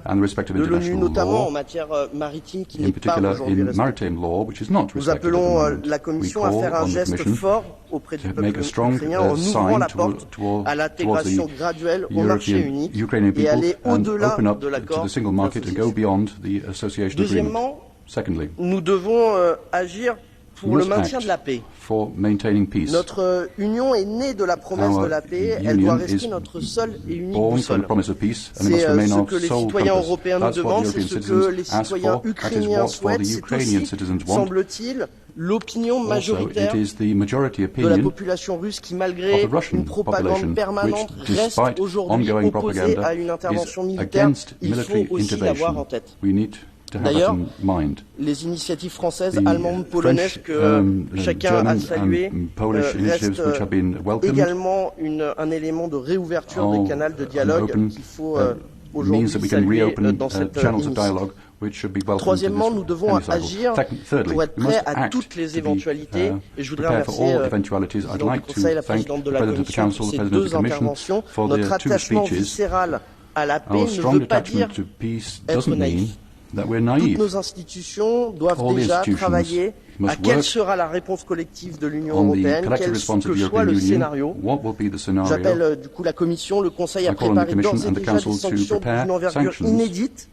and the respect of de l'ONU, international notamment en law, matière maritime, qui in n'est pas particular aujourd'hui in respectée. maritime law, which is not Nous respected at the appelons moment. la We Commission à call faire un on the geste Commission fort auprès du to peuple make a strong ukrainien en ouvrant sign la porte à l'intégration towards graduelle the au marché European, unique Ukrainian et people aller and au-delà open up de to l'accord the single market and go d'association. beyond the association agreement. Deuxièmement, Secondly, nous devons agir we pour le must maintien act de la paix. for maintaining peace. Notre union est née de la promesse de la paix, elle doit rester notre seule et unique Born from the boussole. promise of peace, and it C'est must remain ce our que les sole citoyens compass. européens nous That's what demandent, the c'est European ce que citizens les ask citoyens for. That is ukrainiens what souhaitent, the c'est Ukrainian aussi, citizens want. semble-t-il, l'opinion Also, majoritaire it is the majority de la opinion population russe qui, of malgré the Russian une propagande population, permanente, which, reste despite aujourd'hui ongoing opposée propaganda, à une intervention is militaire. against Il faut military aussi l'avoir en intervention. tête. We need to have that D'ailleurs, in mind. les initiatives françaises, The allemandes, polonaises French, que chacun a German saluées and Polish initiatives which have been restent welcomed également un élément de réouverture des canaux de dialogue qu'il faut means aujourd'hui that we can saluer reopen dans cette channels of initiative. dialogue which should be welcomed. Troisièmement, nous devons agir Thirdly, pour être we prêts must à act toutes les to be, éventualités. Et je voudrais prepared for remercier all le eventualities. I'd président du like Conseil, to la thank présidente the de la President of the Commission Council, pour the ces President of deux the Commission interventions. for Notre their two attachement speeches. viscéral à la paix Our ne strong veut pas dire attachment to peace être doesn't mean naïf. that we're Toutes naive. nos institutions doivent All the déjà institutions travailler must à quelle work sera la réponse collective de l'Union on the européenne, collective quel response of que the soit European le Union. scénario. What will be the scenario? J'appelle du coup la Commission, le Conseil à I call on the préparer d'ores Commission et and the déjà Council des to sanctions prepare d'une envergure sanctions inédite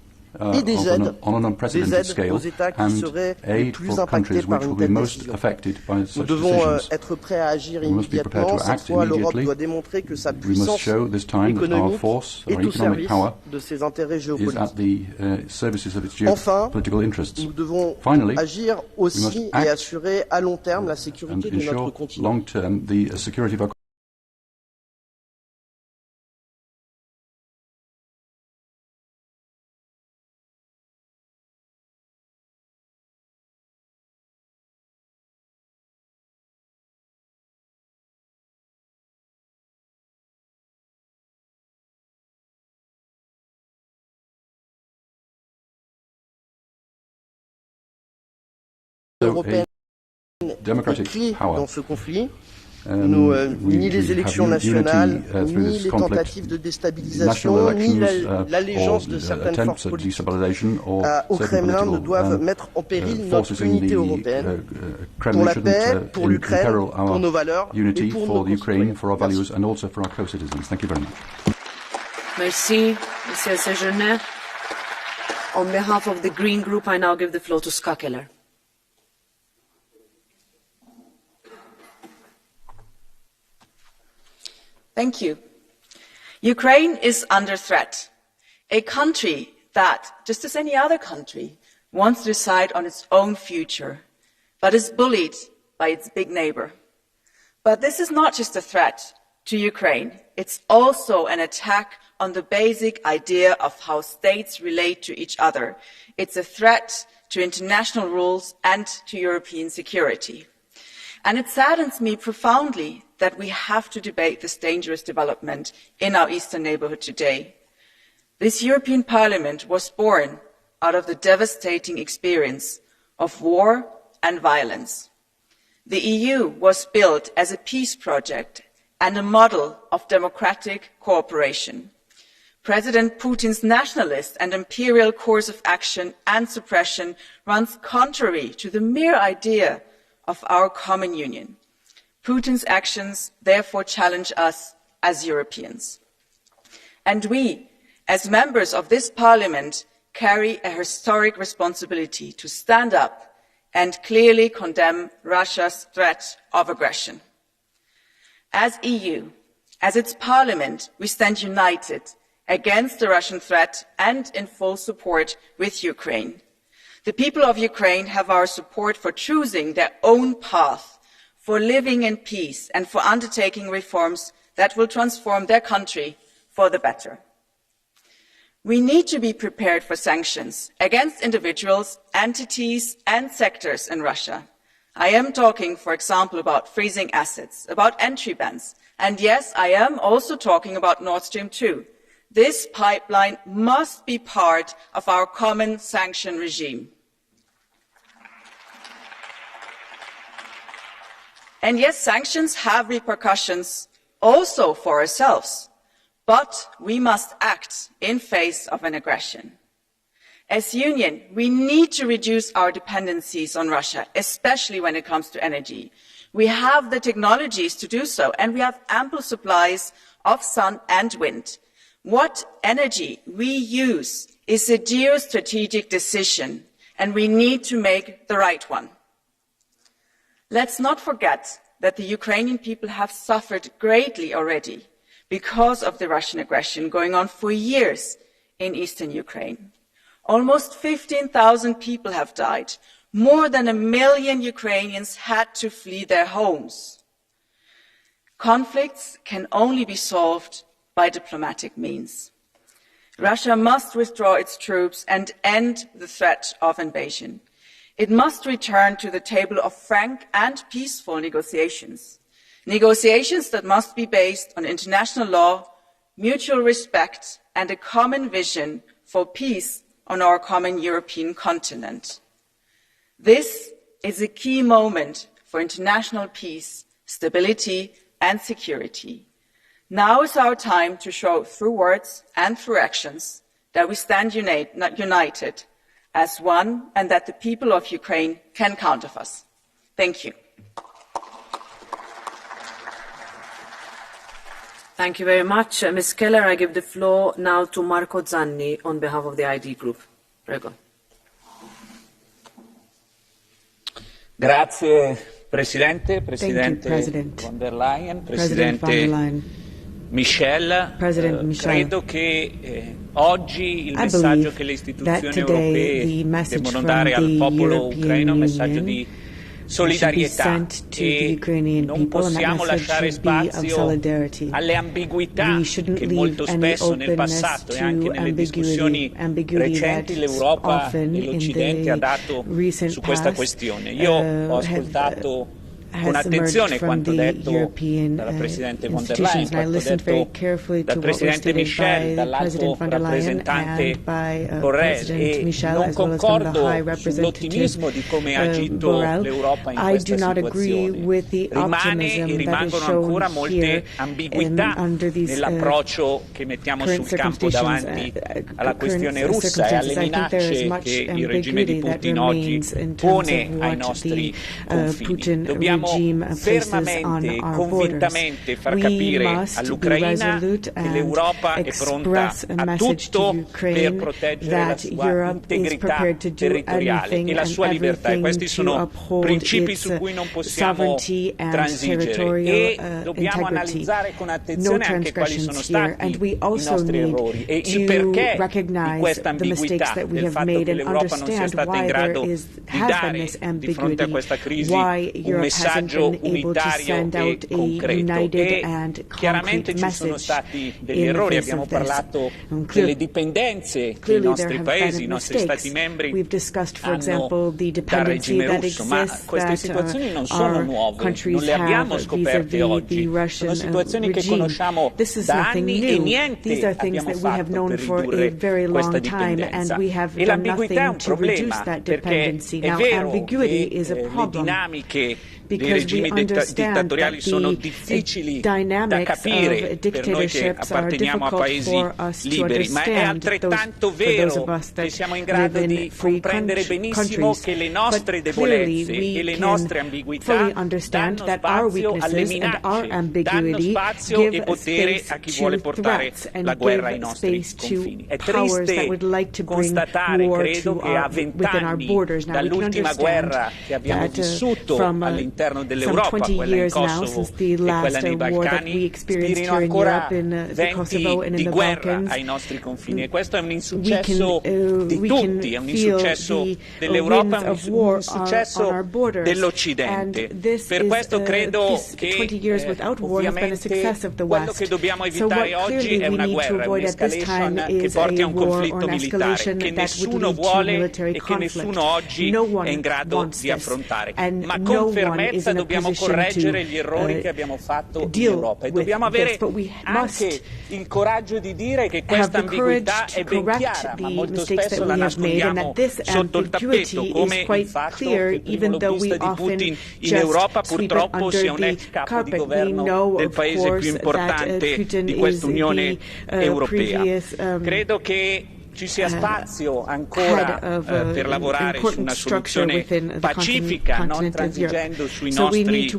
et des aides on an unprecedented scale aux États qui and seraient les aid plus for impactés countries par which une will be telle most décision. affected by Nous such devons decisions. être prêts à agir We must be prepared immédiatement. to Cette act fois, l'Europe immediately. doit démontrer que sa We must puissance show this time that our économique force, est our au economic service power, de ses intérêts is géopolitiques. at the services of its Enfin, geopolitical interests. nous devons Finally, agir we aussi must et act assurer à long terme la and sécurité de notre ensure continent. long term the security of our Européenne est democratic clé power. dans ce conflit. Ni les élections nationales, ni les tentatives de déstabilisation, ni l'allégeance de certaines forces politiques au Kremlin ne doivent mettre en péril notre unité européenne pour la paix, pour l'Ukraine, pour nos valeurs et pour nos concitoyens. Merci, Monsieur Sejourné. On behalf of the Green Group, I now give the floor to Ska Keller. Thank you. Ukraine is under threat. A country that, just as any other country, wants to decide on its own future, but is bullied by its big neighbor. But this is not just a threat to Ukraine. It's also an attack on the basic idea of how states relate to each other. It's a threat to international rules and to European security. And it saddens me profoundly that we have to debate this dangerous development in our eastern neighbourhood today. This European Parliament was born out of the devastating experience of war and violence. The EU was built as a peace project and a model of democratic cooperation. President Putin's nationalist and imperial course of action and suppression runs contrary to the mere idea of our common union. Putin's actions therefore challenge us as Europeans. And we, as members of this Parliament, carry a historic responsibility to stand up and clearly condemn Russia's threat of aggression. As EU, as its Parliament, we stand united against the Russian threat and in full support with Ukraine. The people of Ukraine have our support for choosing their own path, for living in peace and for undertaking reforms that will transform their country for the better. We need to be prepared for sanctions against individuals, entities and sectors in Russia. I am talking, for example, about freezing assets, about entry bans, and yes, I am also talking about Nord Stream 2. This pipeline must be part of our common sanction regime. And yes, sanctions have repercussions also for ourselves. But we must act in face of an aggression. As Union, we need to reduce our dependencies on Russia, especially when it comes to energy. We have the technologies to do so, and we have ample supplies of sun and wind. What energy we use is a geostrategic decision, and we need to make the right one. Let's not forget that the Ukrainian people have suffered greatly already because of the Russian aggression going on for years in eastern Ukraine. Almost 15,000 people have died. More than 1 million Ukrainians had to flee their homes. Conflicts can only be solved by diplomatic means. Russia must withdraw its troops and end the threat of invasion. It must return to the table of frank and peaceful negotiations. Negotiations that must be based on international law, mutual respect, and a common vision for peace on our common European continent. This is a key moment for international peace, stability, and security. Now is our time to show through words and through actions that we stand united as one and that the people of Ukraine can count on us. Thank you. Thank you very much. Ms. Keller, I give the floor now to Marco Zanni on behalf of the ID Group. Prego. Grazie Presidente, Presidente von der Leyen, Presidente Michel. Credo che oggi il messaggio che le istituzioni europee devono dare al popolo ucraino è un messaggio di solidarietà e non possiamo lasciare spazio alle ambiguità che molto spesso nel passato e anche nelle discussioni recenti l'Europa e l'Occidente ha dato su questa questione. Io ho ascoltato con attenzione quanto detto dalla Presidente von der Leyen, quanto detto dal Presidente Michel, dall'alto rappresentante Borrell e non concordo sull'ottimismo di come ha agito l'Europa in questa situazione. Rimane e rimangono ancora molte ambiguità nell'approccio che mettiamo sul campo davanti alla questione russa e alle minacce che il regime di Putin oggi pone ai nostri confini. Dobbiamo fermamente e convintamente far capire all'Ucraina che l'Europa è pronta a tutto per proteggere la sua integrità territoriale e la sua libertà. E questi sono principi su cui non possiamo transigere e dobbiamo analizzare con attenzione anche quali sono stati i nostri errori e il perché di questa ambiguità, del fatto che l'Europa non sia stata in grado di dare di fronte a questa crisi un messaggio unitario e concreto. E chiaramente ci sono stati degli errori, abbiamo parlato delle dipendenze che i nostri paesi, i nostri Stati membri hanno dal regime russo, ma queste situazioni non sono nuove, non le abbiamo scoperte oggi, sono situazioni che conosciamo da anni e niente abbiamo fatto per ridurre questa dipendenza. E l'ambiguità è un problema, perché è vero che le dinamiche dei regimi dittatoriali sono difficili da capire per noi che apparteniamo a paesi liberi, ma è altrettanto vero che siamo in grado di comprendere benissimo che le nostre debolezze e le nostre ambiguità danno spazio alle minacce, danno spazio e potere a chi vuole portare la guerra ai nostri confini. È triste constatare, credo, che a 20 anni dall'ultima guerra che abbiamo vissuto all'interno dell'Europa, quella in Kosovo e quella nei Balcani, spirino ancora venti di guerra ai nostri confini. E questo è un insuccesso di tutti, è un insuccesso dell'Europa, è un successo dell'Occidente. Per questo credo che ovviamente quello che dobbiamo evitare oggi è una guerra, un'escalation che porti a un conflitto militare che nessuno vuole e che nessuno oggi è in grado di affrontare. Ma con fermezza conseguenza dobbiamo correggere gli errori che abbiamo fatto in Europa e dobbiamo avere anche il coraggio di dire che questa ambiguità è ben chiara, ma molto spesso la nascondiamo sotto il tappeto, come il fatto che il primo lobbista di Putin in Europa purtroppo sia un ex capo di governo del paese più importante di questa Unione Europea. Credo che ci sia spazio ancora per lavorare su una soluzione pacifica, non transigendo sui nostri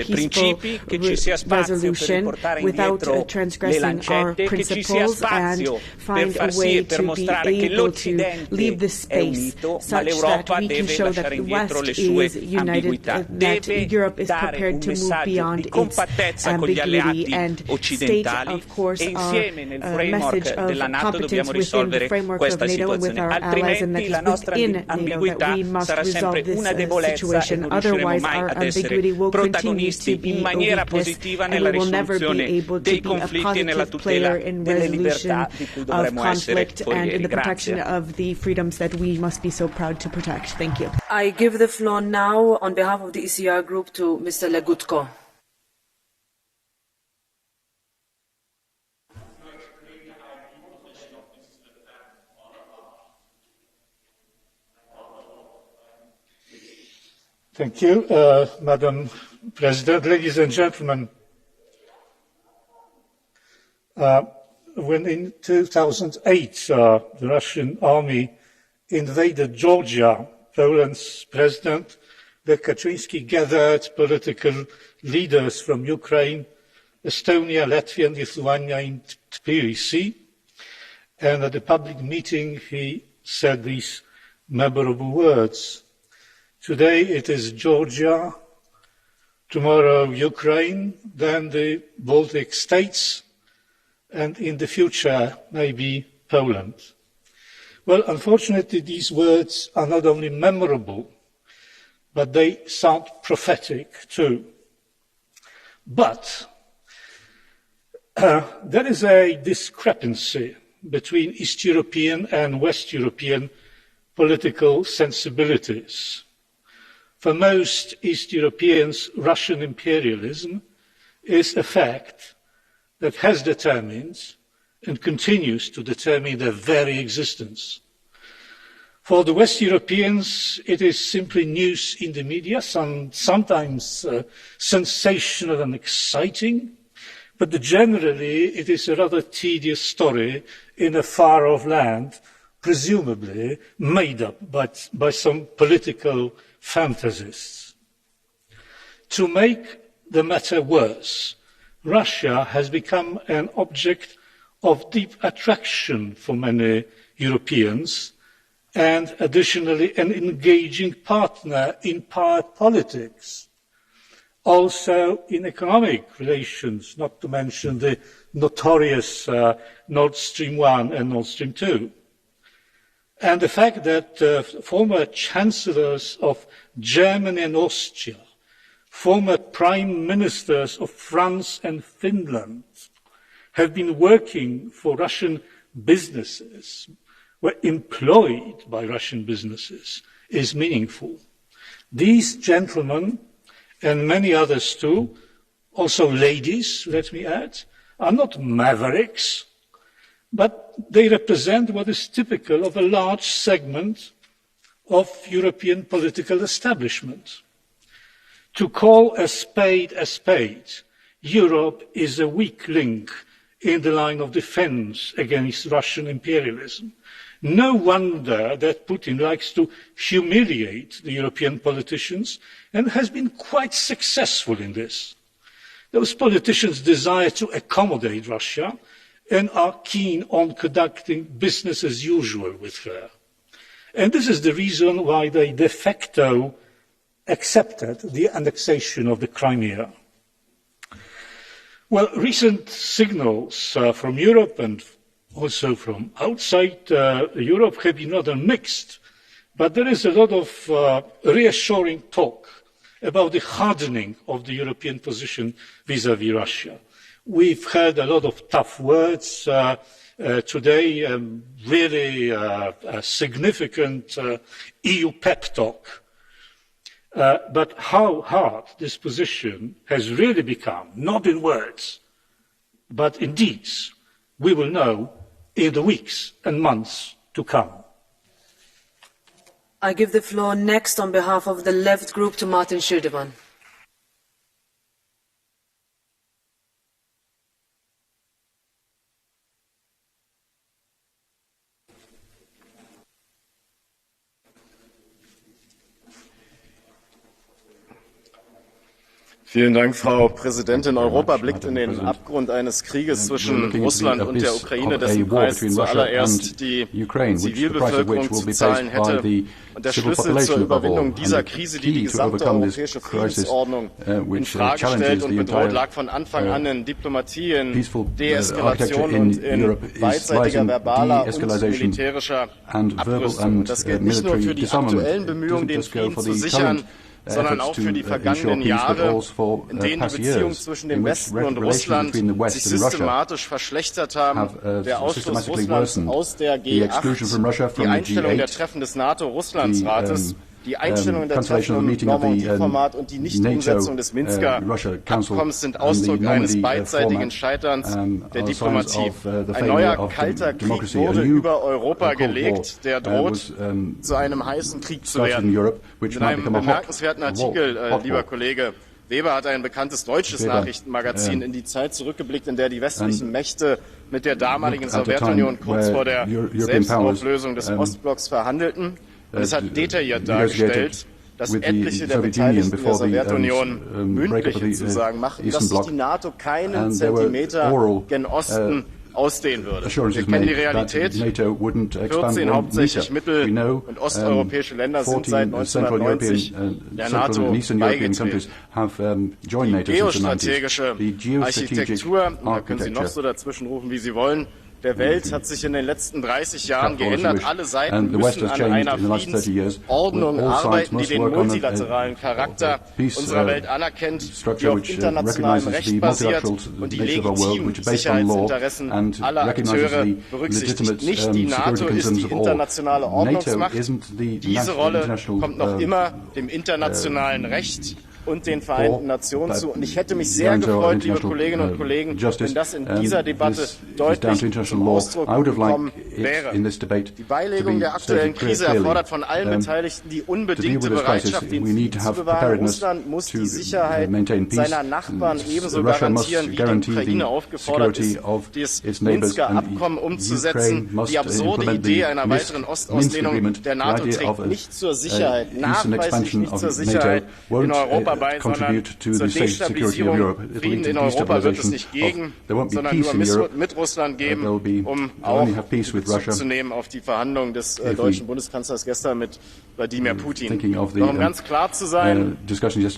principi, che ci sia spazio per riportare indietro le lancette, che ci sia spazio per far sì e per mostrare che l'Occidente è unito, ma l'Europa deve lasciare indietro le sue ambiguità, deve dare un messaggio di compattezza con gli alleati occidentali e insieme nel framework della NATO dobbiamo risolvere questa situazione, altrimenti la nostra ambiguità sarà sempre una debolezza e non riusciremo mai ad essere protagonisti in maniera positiva nella risoluzione dei conflitti e nella tutela delle libertà di cui dovremmo essere forieri. Grazie. I give the floor now on behalf of the ECR group to Mr. Legutko. Thank you, Madam President. Ladies and gentlemen, when in 2008 the Russian army invaded Georgia, Poland's President Lech Kaczynski gathered political leaders from Ukraine, Estonia, Latvia and Lithuania in Tbilisi, and at a public meeting he said these memorable words: "Today it is Georgia, tomorrow Ukraine, then the Baltic states, and in the future maybe Poland." Well, unfortunately, these words are not only memorable, but they sound prophetic too. But there is a discrepancy between East European and West European political sensibilities. For most East Europeans, Russian imperialism is a fact that has determined and continues to determine their very existence. For the West Europeans, it is simply news in the media, sometimes sensational and exciting, but generally it is a rather tedious story in a far-off land, presumably made up by some political fantasists. To make the matter worse, Russia has become an object of deep attraction for many Europeans and additionally an engaging partner in power politics, also in economic relations, not to mention the notorious Nord Stream 1 and Nord Stream 2. And the fact that former chancellors of Germany and Austria, former prime ministers of France and Finland have been working for Russian businesses, were employed by Russian businesses, is meaningful. These gentlemen, and many others too, also ladies, let me add, are not mavericks, but they represent what is typical of a large segment of European political establishment. To call a spade, Europe is a weak link in the line of defense against Russian imperialism. No wonder that Putin likes to humiliate the European politicians and has been quite successful in this. Those politicians desire to accommodate Russia and are keen on conducting business as usual with her. And this is the reason why they de facto accepted the annexation of the Crimea. Well, recent signals from Europe and also from outside Europe have been rather mixed, but there is a lot of reassuring talk about the hardening of the European position vis-à-vis Russia. We've heard a lot of tough words today, really a significant EU pep talk. But how hard this position has really become, not in words, but in deeds, we will know in the weeks and months to come. I give the floor next on behalf of the Left Group to Martin Schirdewan. Vielen Dank, Frau Präsidentin. Europa blickt in den Abgrund eines Krieges zwischen Russland und der Ukraine, dessen Preis zuallererst die Zivilbevölkerung zu zahlen hätte. Und der Schlüssel zur Überwindung dieser Krise, die die gesamte europäische Friedensordnung in Frage stellt und bedroht, lag von Anfang an in Diplomatie, in Deeskalation und in beidseitiger verbaler und militärischer Abrüstung. Und das gilt nicht nur für die aktuellen Bemühungen, den Frieden zu sichern, sondern auch für die vergangenen Jahre, in denen die Beziehungen zwischen dem Westen und Russland sich systematisch verschlechtert haben. Der Ausschluss Russlands aus der G8, die Einstellung der Treffen des NATO-Russlandsrates, die Einstellung der Treffen im Normandie-Format und die Nichtumsetzung des Minsker Abkommens sind Ausdruck eines beidseitigen Scheiterns der Diplomatie. Ein neuer kalter Krieg wurde über Europa gelegt, der droht, zu einem heißen Krieg zu werden. In einem bemerkenswerten Artikel, lieber Kollege Weber, hat ein bekanntes deutsches Nachrichtenmagazin in die Zeit zurückgeblickt, in der die westlichen Mächte mit der damaligen Sowjetunion kurz vor der Selbstauflösung des Ostblocks verhandelten. Und es hat detailliert dargestellt, dass etliche der Beteiligten der Sowjetunion mündliche Zusagen machten, dass sich die NATO keinen Zentimeter gen Osten ausdehnen würde. Wir kennen die Realität. 14 hauptsächlich mittel- und osteuropäische Länder sind seit 1990 der NATO beigetreten. Die geostrategische Architektur, da können Sie noch so dazwischen rufen, wie Sie wollen, der Welt hat sich in den letzten 30 Jahren geändert. Alle Seiten müssen an einer Friedensordnung arbeiten, die den multilateralen Charakter unserer Welt anerkennt, die auf internationalem Recht basiert und die legitimen Sicherheitsinteressen aller Akteure berücksichtigt. Nicht die NATO ist die internationale Ordnungsmacht. Diese Rolle kommt noch immer dem internationalen Recht und den Vereinten Nationen zu. Und ich hätte mich sehr gefreut, liebe Kolleginnen und Kollegen, wenn das in dieser Debatte deutlich zum Ausdruck gekommen wäre. Die Beilegung der aktuellen Krise erfordert von allen Beteiligten die unbedingte Bereitschaft, den Frieden zu bewahren. Russland muss die Sicherheit seiner Nachbarn ebenso garantieren, wie die Ukraine aufgefordert ist, das Minsker Abkommen umzusetzen. Die absurde Idee einer weiteren Ostausdehnung der NATO trägt nicht zur Sicherheit, nachweislich nicht zur Sicherheit in Europa bei, sondern zur Destabilisierung. Frieden in Europa wird es nicht geben, sondern nur mit Russland geben, um auch Bezug zu nehmen auf die Verhandlungen des deutschen Bundeskanzlers gestern mit Wladimir Putin. Noch um ganz klar zu sein,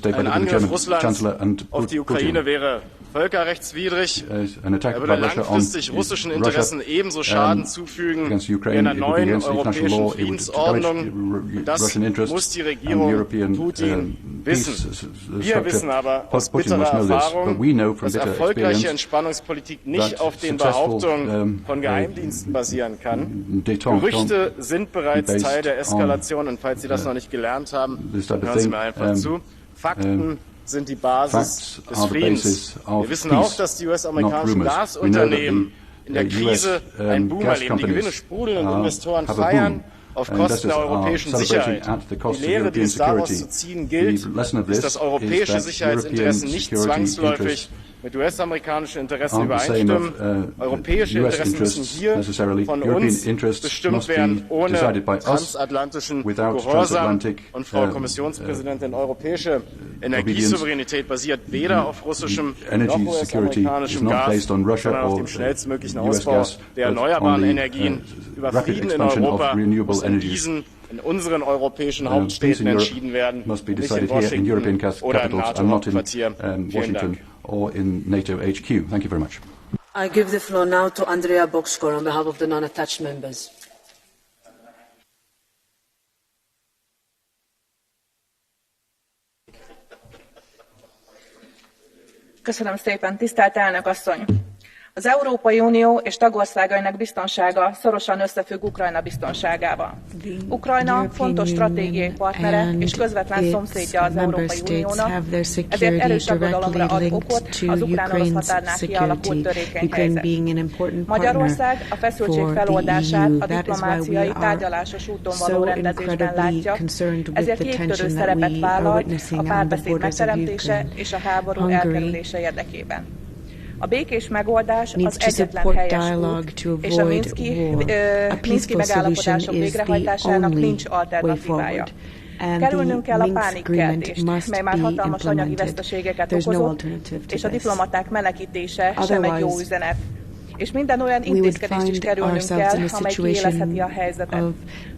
ein Angriff Russlands auf die Ukraine wäre völkerrechtswidrig. Er würde langfristig russischen Interessen ebenso Schaden zufügen wie einer neuen europäischen Friedensordnung. Das muss die Regierung Putin wissen. Wir wissen aber aus bitterer Erfahrung, dass erfolgreiche Entspannungspolitik nicht auf den Behauptungen von Geheimdiensten basieren kann. Gerüchte sind bereits Teil der Eskalation und falls Sie das noch nicht gelernt haben, hören Sie mir einfach zu. Fakten sind die Basis des Friedens. Wir wissen auch, dass die US-amerikanischen Gasunternehmen in der Krise einen Boom erleben. Die Gewinne sprudeln und Investoren feiern auf Kosten der europäischen Sicherheit. Die Lehre, die es daraus zu ziehen gilt, ist, dass europäische Sicherheitsinteressen nicht zwangsläufig mit US-amerikanischen Interessen übereinstimmen. Europäische Interessen müssen hier von uns bestimmt werden, ohne transatlantischen Gehorsam. Und Frau Kommissionspräsidentin, europäische Energiesouveränität basiert weder auf russischem noch US-amerikanischem Gas, sondern auf dem schnellstmöglichen Ausbau der erneuerbaren Energien. Über Frieden in Europa muss in unseren europäischen Hauptstädten entschieden werden, nicht in Washington oder im NATO-Hauptquartier. Vielen Dank. Or in NATO HQ. Thank you very much. I give the floor now to Andrea Boxkor on behalf of the non-attached members. Köszönöm szépen, tisztelt elnök asszony! Az Európai Unió és tagországainak biztonsága szorosan összefügg Ukrajna biztonságával. Ukrajna fontos stratégiai partnere és közvetlen szomszédja az Európai Uniónak, ezért erős aggodalomra ad okot az ukrán-orosz határnál kialakult törékeny helyzet. Magyarország a feszültség feloldását a diplomáciai, tárgyalásos úton való rendezésben látja, ezért jégtörő szerepet vállal a párbeszéd megteremtése és a háború elkerülése érdekében. A békés megoldás az egyetlen helyes út, és a Minszki megállapodások végrehajtásának nincs alternatívája. Kerülnünk kell a pánikkeltést, mely már hatalmas anyagi veszteségeket okozott, és a diplomaták menekítése sem egy jó üzenet. És minden olyan intézkedést is kerülnünk kell, amely kiélezheti a helyzetet.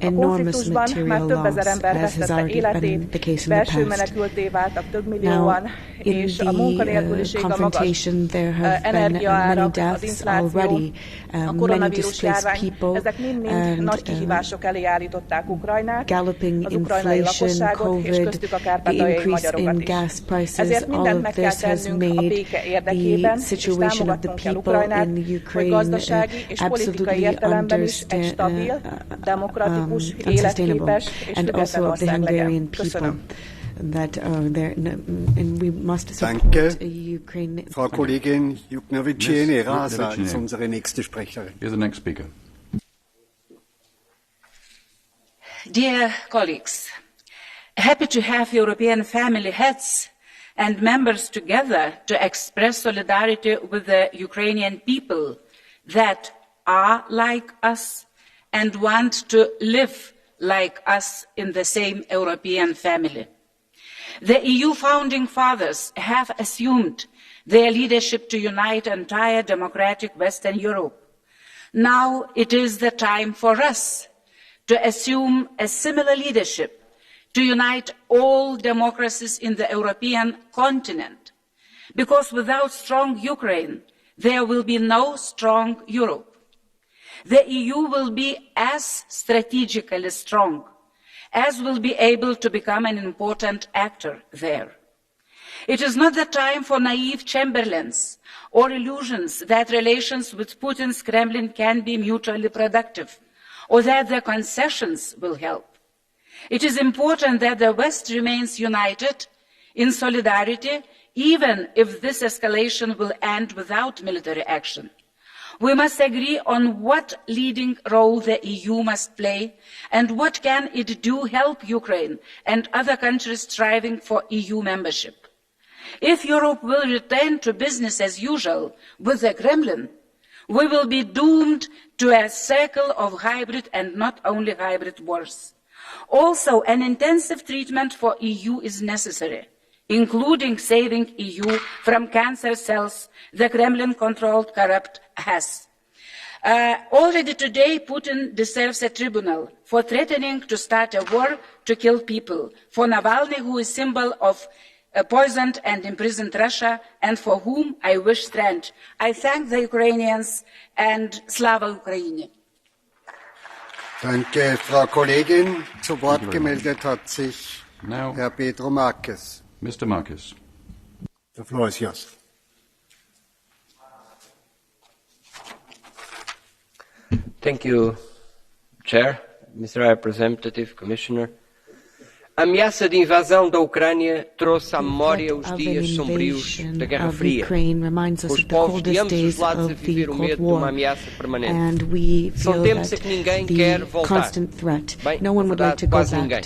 A konfliktusban már több ezer ember vesztette életét, belső menekültté váltak több millióan, és a munkanélküliség, a magas energiaárak, az infláció, a koronavírus járvány, ezek mind-mind nagy kihívások elé állították Ukrajnát, az ukrajnai lakosságot, és köztük a kárpátaljai magyarokat is. Ezért mindent meg kell tennünk a béke érdekében, és támogatnunk kell Ukrajnát, hogy gazdasági és politikai értelemben is egy stabil, demokratikus, életképes és független ország legyen. Köszönöm. Danke. Frau Kollegin Juknovic-Rasa ist unsere nächste Sprecherin. Here's the next speaker. Dear colleagues, happy to have European family heads and members together to express solidarity with the Ukrainian people that are like us and want to live like us in the same European family. The EU founding fathers have assumed their leadership to unite entire democratic Western Europe. Now it is the time for us to assume a similar leadership to unite all democracies in the European continent, because without strong Ukraine, there will be no strong Europe. The EU will be as strategically strong as will be able to become an important actor there. It is not the time for naive Chamberlains or illusions that relations with Putin's Kremlin can be mutually productive or that the concessions will help. It is important that the West remains united in solidarity, even if this escalation will end without military action. We must agree on what leading role the EU must play and what can it do to help Ukraine and other countries striving for EU membership. If Europe will return to business as usual with the Kremlin, we will be doomed to a circle of hybrid and not only hybrid wars. Also, an intensive treatment for EU is necessary, including saving EU from cancer cells the Kremlin-controlled corrupt has. Already today, Putin deserves a tribunal for threatening to start a war to kill people, for Navalny, who is a symbol of poisoned and imprisoned Russia, and for whom I wish strength. I thank the Ukrainians and Slava Ukraini. Danke, Frau Kollegin. Zu Wort gemeldet hat sich Herr Pedro Marques. Mr. Marques. The floor is yours. Thank you, Chair, Mr. Representative, Commissioner. A ameaça de invasão da Ucrânia trouxe à memória os dias sombrios da Guerra Fria. Os povos de ambos os lados a viver o medo de uma ameaça permanente. São tempos a que ninguém quer voltar. Bem, na verdade, quase ninguém.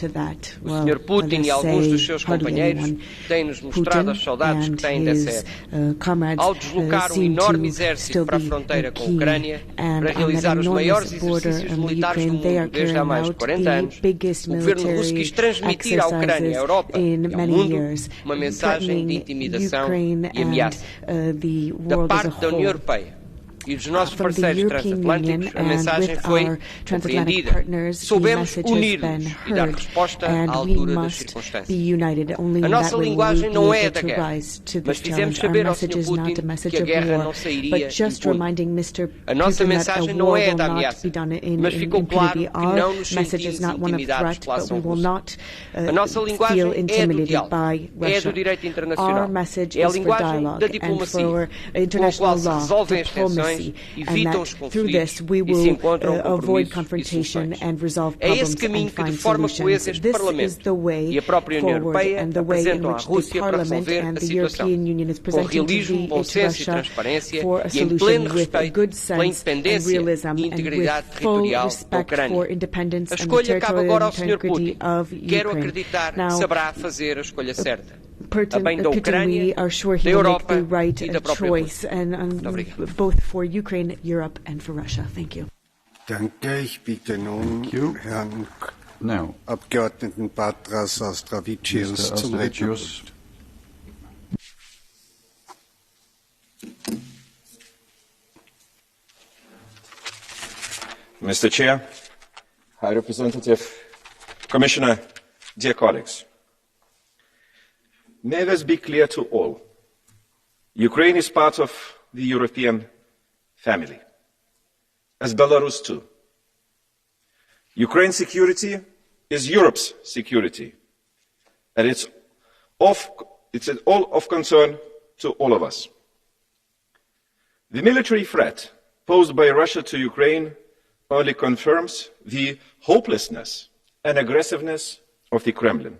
O Sr. Putin e alguns dos seus companheiros têm-nos mostrado as saudades que têm dessa época. Ao deslocar um enorme exército para a fronteira com a Ucrânia, para realizar os maiores exercícios militares do mundo desde há mais de 40 anos, o governo russo quis transmitir à Ucrânia, à Europa e ao mundo uma mensagem de intimidação e ameaça da parte da União Europeia. from the European Union and with our transatlantic partners, the message has been heard, and we must be united. Only in that way will we be able to rise to this challenge. Our message is not a message of war, but just reminding Mr. Putin that a war will not be done in impunity. Our message is not one of threat, but we will not feel intimidated by Russia. Our message is for dialogue and for international law, diplomacy, and that through this we will avoid confrontation and resolve problems and find solutions. This is the way forward and the way in which the Parliament and the European Union is presenting to Russia for a solution with good sense and realism and with full respect for independence and the territorial integrity of Ukraine. Now, Putin, we are sure he will make the right choice, and both for Ukraine, Europe, and for Russia. Thank you. Danke. Ich bitte nun Herrn Abgeordneten Patras Astravicius zum Rednerpult. Mr. Chair, High Representative, Commissioner, dear colleagues. May this be clear to all. Ukraine is part of the European family, as Belarus too. Ukraine's security is Europe's security, and it's all of concern to all of us. The military threat posed by Russia to Ukraine only confirms the hopelessness and aggressiveness of the Kremlin.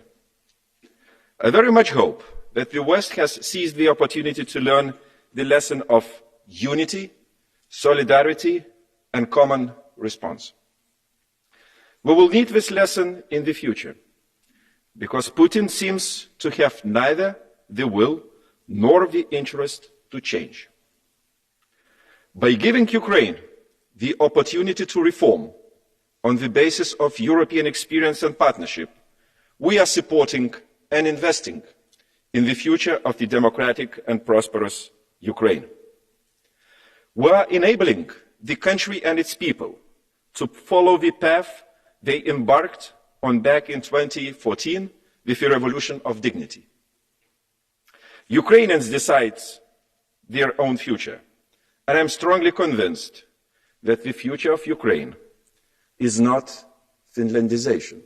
I very much hope that the West has seized the opportunity to learn the lesson of unity, solidarity, and common response. We will need this lesson in the future, because Putin seems to have neither the will nor the interest to change. By giving Ukraine the opportunity to reform on the basis of European experience and partnership, we are supporting and investing in the future of the democratic and prosperous Ukraine. We are enabling the country and its people to follow the path they embarked on back in 2014 with the Revolution of Dignity. Ukrainians decide their own future, and I'm strongly convinced that the future of Ukraine is not Finlandization,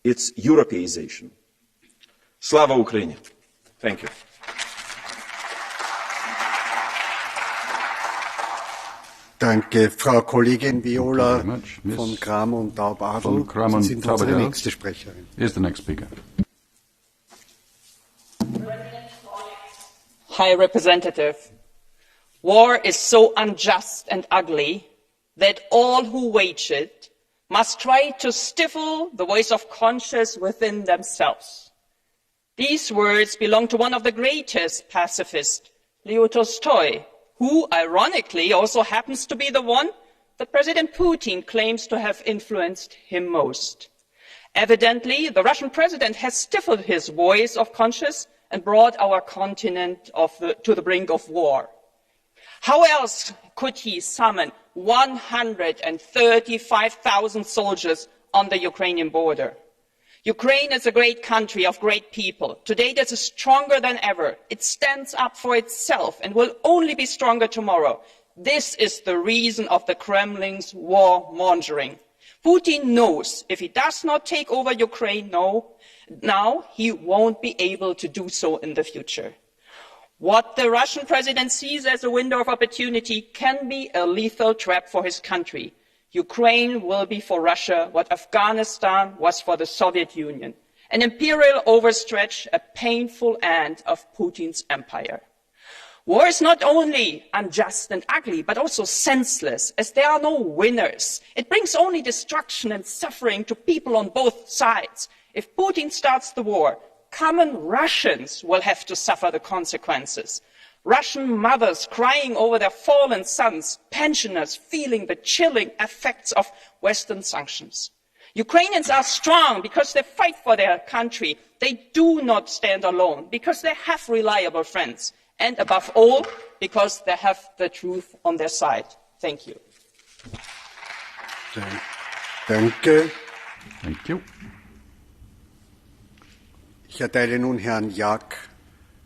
it's Europeization. Slava Ukraini. Thank you. Danke, Frau Kollegin Viola von Kram und Taubadel. Sie sind unsere nächste Sprecherin. Is the next speaker. High Representative, war is so unjust and ugly that all who wage it must try to stifle the voice of conscience within themselves. These words belong to one of the greatest pacifists, Leo Tolstoy, who, ironically, also happens to be the one that President Putin claims to have influenced him most. Evidently, the Russian president has stifled his voice of conscience and brought our continent to the brink of war. How else could he summon 135,000 soldiers on the Ukrainian border? Ukraine is a great country of great people. Today it is stronger than ever. It stands up for itself and will only be stronger tomorrow. This is the reason of the Kremlin's warmongering. Putin knows if he does not take over Ukraine now, he won't be able to do so in the future. What the Russian president sees as a window of opportunity can be a lethal trap for his country. Ukraine will be for Russia what Afghanistan was for the Soviet Union, an imperial overstretch, a painful end of Putin's empire. War is not only unjust and ugly, but also senseless, as there are no winners. It brings only destruction and suffering to people on both sides. If Putin starts the war, common Russians will have to suffer the consequences. Russian mothers crying over their fallen sons, pensioners feeling the chilling effects of Western sanctions. Ukrainians are strong because they fight for their country. They do not stand alone because they have reliable friends. and above all, because they have the truth on their side. Thank you. Danke. Thank you. Ich erteile nun Herrn Jaak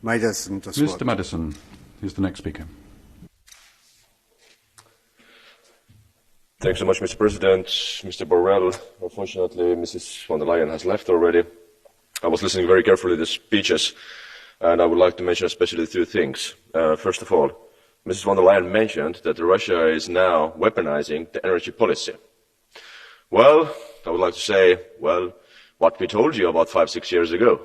Madison das Wort. Mr. Madison is the next speaker. Thanks so much, Mr. President. Mr. Borrell, unfortunately, Mrs. von der Leyen has left already. I was listening very carefully to the speeches, and I would like to mention especially two things. First of all, Mrs. von der Leyen mentioned that Russia is now weaponizing the energy policy. Well, I would like to say, well, what we told you about 5-6 years ago.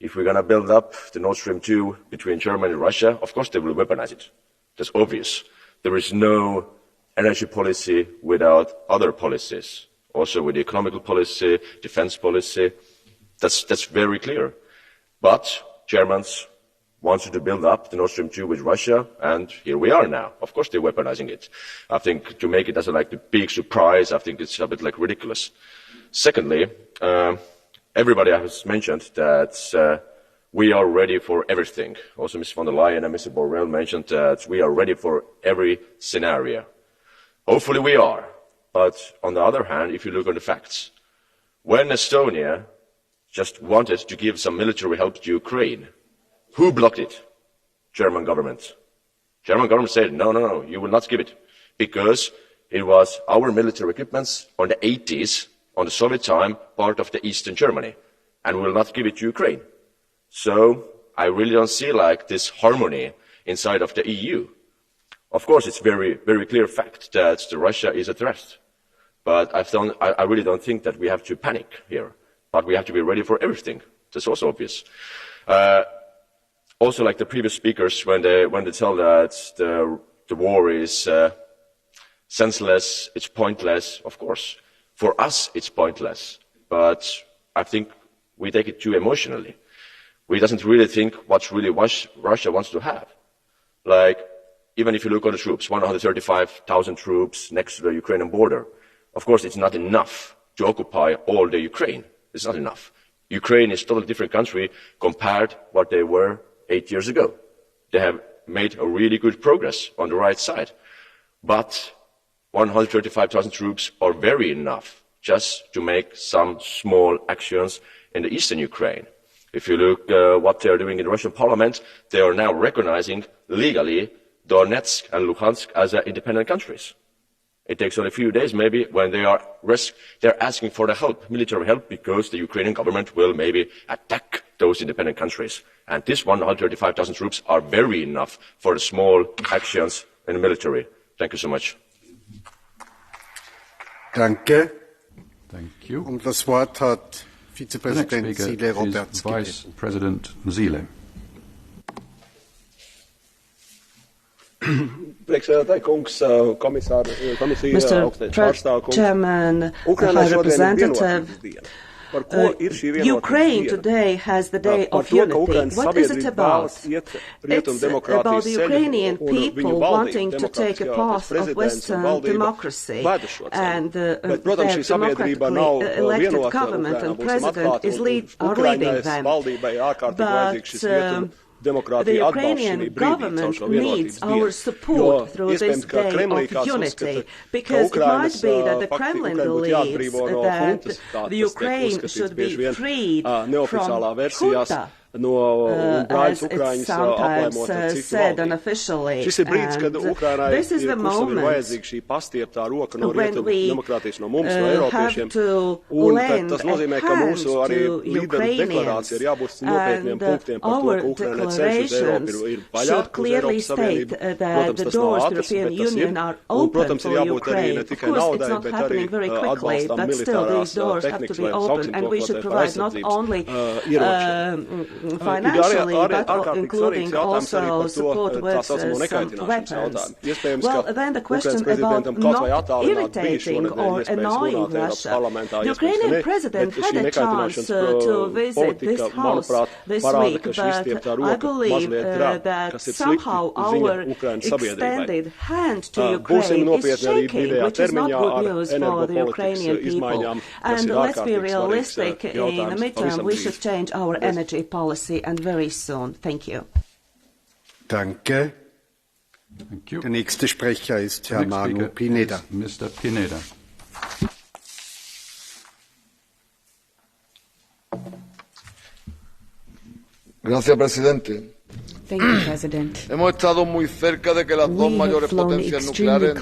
If we're going to build up the Nord Stream 2 between Germany and Russia, of course they will weaponize it. That's obvious. There is no energy policy without other policies. Also with the economical policy, defense policy. That's very clear. But Germans wanted to build up the Nord Stream 2 with Russia, and here we are now. Of course they're weaponizing it. I think to make it as a big surprise, I think it's a bit ridiculous. Secondly, everybody has mentioned that we are ready for everything. Also Ms. von der Leyen and Mr. Borrell mentioned that we are ready for every scenario. Hopefully we are. But on the other hand, if you look at the facts, when Estonia just wanted to give some military help to Ukraine, who blocked it? German government. German government said, no, you will not give it. Because it was our military equipment on the 80s, on the Soviet time, part of the Eastern Germany. And we will not give it to Ukraine. So I really don't see this harmony inside of the EU. Of course, it's very, very clear fact that Russia is a threat. But I really don't think that we have to panic here. But we have to be ready for everything. That's also obvious. Also, like the previous speakers, when they tell that the war is senseless, it's pointless, of course. For us, it's pointless. But I think we take it too emotionally. We doesn't really think what really Russia wants to have. Even if you look at the troops, 135,000 troops next to the Ukrainian border, of course it's not enough to occupy all the Ukraine. It's not enough. Ukraine is a totally different country compared to what they were 8 years ago. They have made a really good progress on the right side. But 135,000 troops are very enough just to make some small actions in the eastern Ukraine. If you look what they are doing in the Russian parliament, they are now recognizing legally Donetsk and Luhansk as independent countries. It takes only a few days maybe when they're asking for the help, military help, because the Ukrainian government will maybe attack those independent countries. And this 135,000 troops are very enough for the small actions in the military. Thank you so much. Danke. Thank you. Und das Wort hat Vizepräsident Zile Roberts. Vice President Zile. Mr. Chairman, High Representative, Ukraine today has the Day of Unity. What is it about? It's about the Ukrainian people wanting to take a path of Western democracy, and their democratically elected government and president are leading them. But the Ukrainian government needs our support through this Day of Unity, because it might be that the Kremlin believes that the Ukraine should be freed from junta, as it's sometimes said unofficially. And this is the moment when we have to lend a hand to Ukrainians, and our declarations should clearly state that the doors to the European Union are open to Ukraine. Of course, it's not happening very quickly, but still these doors have to be open, and we should provide not only financially, but including also support with some weapons. Well, then the question about not irritating or annoying Russia. The Ukrainian president had a chance to visit this house this week, but I believe that somehow our extended hand to Ukraine is shaking, which is not good news for the Ukrainian people. And let's be realistic, in the midterm we should change our energy policy, and very soon. Thank you. Danke. Thank you. Der nächste Sprecher ist Herr Next Manu speaker Pineda. is Mr. Pineda. Gracias, presidente. Thank you, President. Hemos estado muy cerca de que las dos mayores potencias nucleares